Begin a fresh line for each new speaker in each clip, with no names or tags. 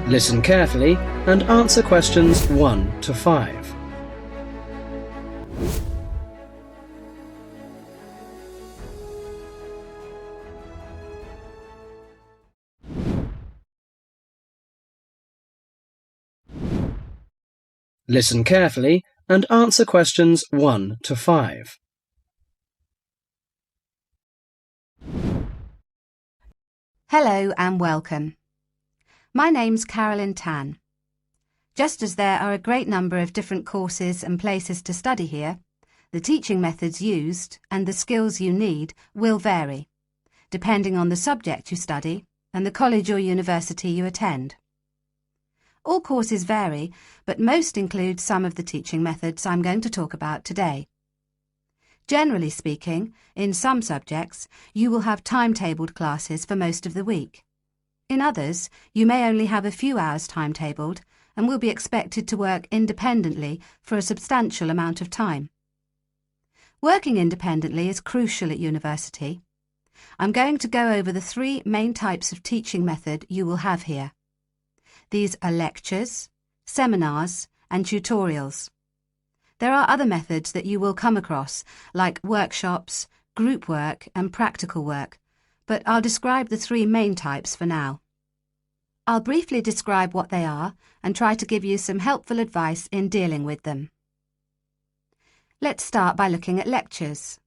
Listen carefully and answer questions 1 to 5. Listen carefully and answer questions 1 to 5.
Hello and welcome. My name's Carolyn Tan. Just as there are a great number of different courses and places to study here, the teaching methods used and the skills you need will vary, depending on the subject you study and the college or university you attend. All courses vary, but most include some of the teaching methods I'm going to talk about today. Generally speaking, in some subjects, you will have timetabled classes for most of the week. In others, you may only have a few hours timetabled and will be expected to work independently for a substantial amount of time. Working independently is crucial at university. I'm going to go over the 3 main types of teaching method you will have here. These are lectures, seminars, and tutorials. There are other methods that you will come across, like workshops, group work, and practical work, but I'll describe the 3 main types for now. I'll briefly describe what they are and try to give you some helpful advice in dealing with them. Let's start by looking at lectures.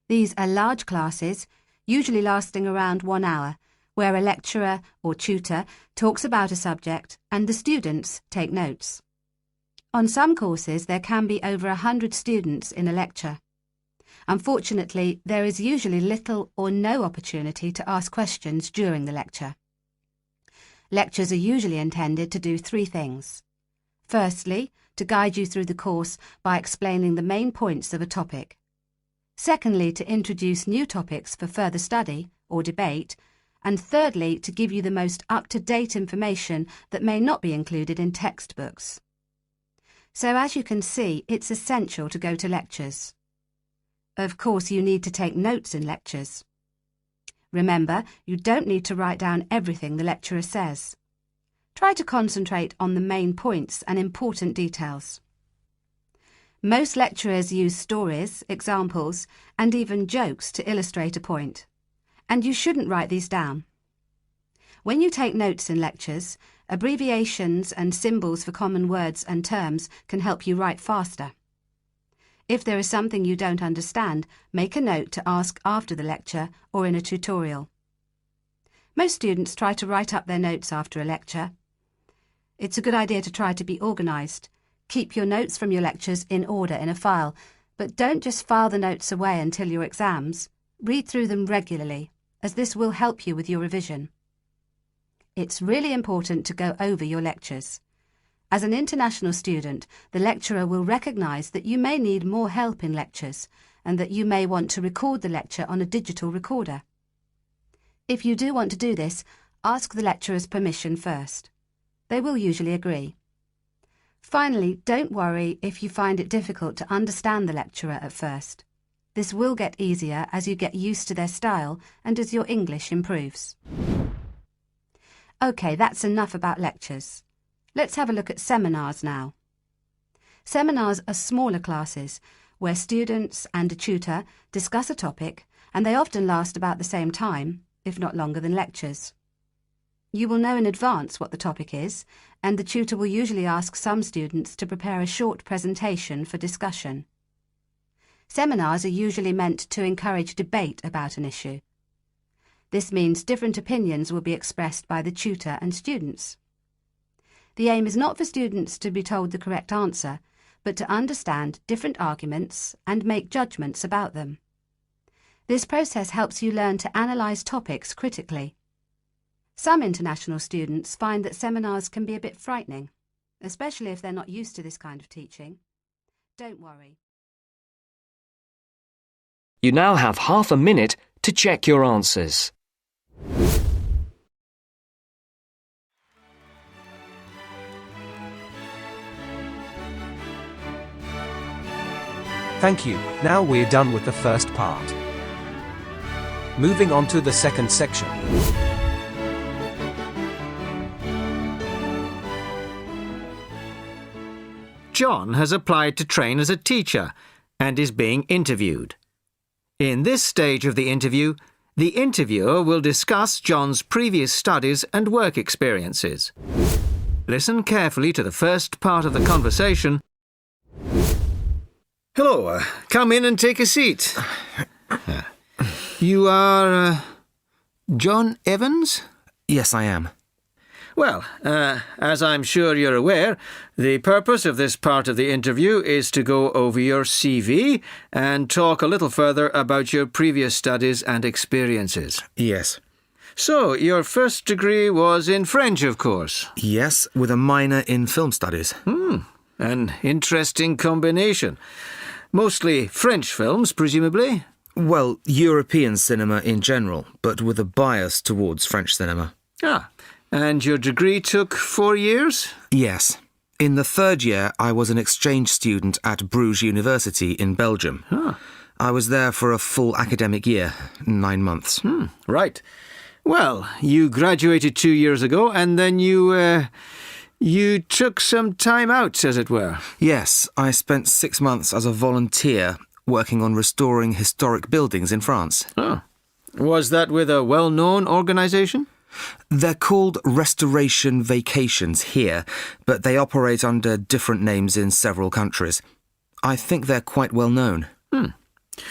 These are large classes, usually lasting around 1 hour, where a lecturer or tutor talks about a subject and the students take notes. On some courses, there can be over 100 students in a lecture. Unfortunately, there is usually little or no opportunity to ask questions during the lecture. Lectures are usually intended to do 3 things. Firstly, to guide you through the course by explaining the main points of a topic. Secondly, to introduce new topics for further study or debate. And thirdly, to give you the most up-to-date information that may not be included in textbooks. So as you can see, it's essential to go to lectures. Of course, you need to take notes in lectures. Remember, you don't need to write down everything the lecturer says. Try to concentrate on the main points and important details. Most lecturers use stories, examples, and even jokes to illustrate a point. And you shouldn't write these down. When you take notes in lectures, abbreviations and symbols for common words and terms can help you write faster. If there is something you don't understand, make a note to ask after the lecture or in a tutorial. Most students try to write up their notes after a lecture. It's a good idea to try to be organised. Keep your notes from your lectures in order in a file, but don't just file the notes away until your exams. Read through them regularly, as this will help you with your revision. It's really important to go over your lectures. As an international student, the lecturer will recognise that you may need more help in lectures and that you may want to record the lecture on a digital recorder. If you do want to do this, ask the lecturer's permission first. They will usually agree. Finally, don't worry if you find it difficult to understand the lecturer at first. This will get easier as you get used to their style and as your English improves. OK, that's enough about lectures. Let's have a look at seminars now. Seminars are smaller classes where students and a tutor discuss a topic, and they often last about the same time, if not longer than lectures. You will know in advance what the topic is, and the tutor will usually ask some students to prepare a short presentation for discussion. Seminars are usually meant to encourage debate about an issue. This means different opinions will be expressed by the tutor and students. The aim is not for students to be told the correct answer, but to understand different arguments and make judgments about them. This process helps you learn to analyse topics critically. Some international students find that seminars can be a bit frightening, especially if they're not used to this kind of teaching. Don't worry.
You now have half a minute to check your answers.
Thank you. Now we're done with the first part. Moving on to the second section.
John has applied to train as a teacher and is being interviewed. In this stage of the interviewer will discuss John's previous studies and work experiences. Listen carefully to the first part of the conversation. Hello, come in and take a seat. You are John Evans?
Yes, I am.
Well, as I'm sure you're aware, the purpose of this part of the interview is to go over your CV and talk a little further about your previous studies and experiences.
Yes.
So, your first degree was in French, of course?
Yes, with a minor in film studies.
An interesting combination. Mostly French films, presumably?
Well, European cinema in general, but with a bias towards French cinema.
And your degree took 4 years?
Yes. In the third year, I was an exchange student at Bruges University in Belgium. I was there for a full academic year, 9 months.
Right. Well, you graduated 2 years ago, and then you took some time out, as it were.
Yes, I spent 6 months as a volunteer working on restoring historic buildings in France.
Was that with a well-known organisation?
They're called restoration vacations here, but they operate under different names in several countries. I think they're quite well known.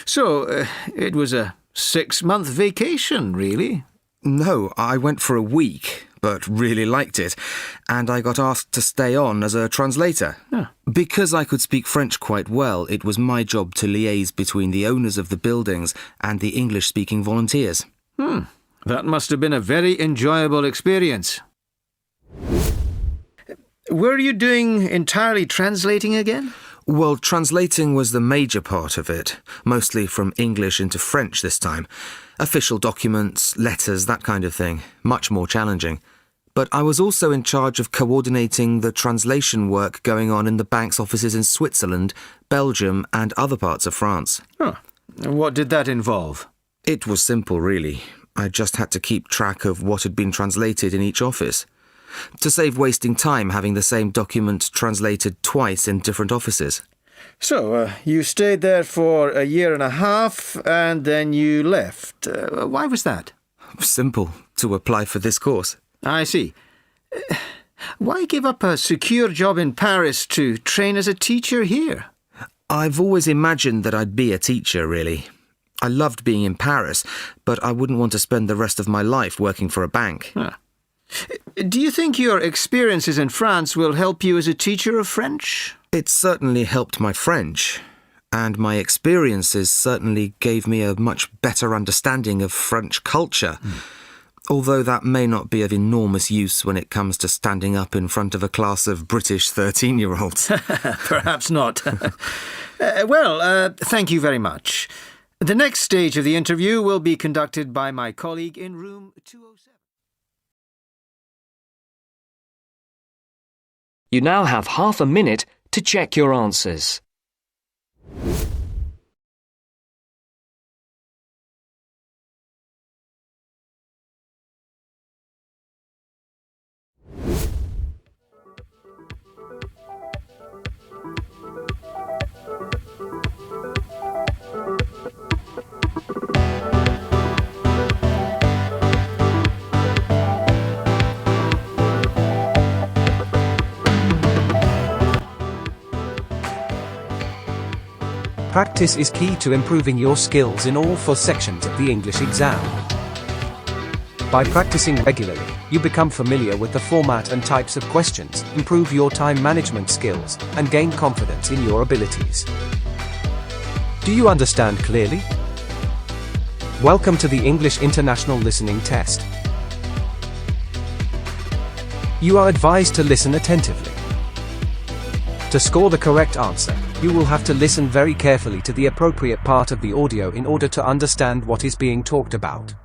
So, it was a 6-month vacation, really?
No, I went for a week, but really liked it, and I got asked to stay on as a translator. Because I could speak French quite well, it was my job to liaise between the owners of the buildings and the English-speaking volunteers.
That must have been a very enjoyable experience. Were you doing entirely translating again?
Well, translating was the major part of it, mostly from English into French this time. Official documents, letters, that kind of thing. Much more challenging. But I was also in charge of coordinating the translation work going on in the bank's offices in Switzerland, Belgium, and other parts of France.
What did that involve?
It was simple, really. I just had to keep track of what had been translated in each office. To save wasting time having the same document translated twice in different offices.
So, you stayed there for a year and a half, and then you left. Why was that?
Simple. To apply for this course.
I see. Why give up a secure job in Paris to train as a teacher here?
I've always imagined that I'd be a teacher, really. I loved being in Paris, but I wouldn't want to spend the rest of my life working for a bank.
Do you think your experiences in France will help you as a teacher of French?
It certainly helped my French, and my experiences certainly gave me a much better understanding of French culture, although that may not be of enormous use when it comes to standing up in front of a class of British 13-year-olds.
Perhaps not. Thank you very much. The next stage of the interview will be conducted by my colleague in room 207.
You now have half a minute to check your answers.
Practice is key to improving your skills in all 4 sections of the English exam. By practicing regularly, you become familiar with the format and types of questions, improve your time management skills, and gain confidence in your abilities. Do you understand clearly? Welcome to the English International Listening Test. You are advised to listen attentively. To score the correct answer, you will have to listen very carefully to the appropriate part of the audio in order to understand what is being talked about.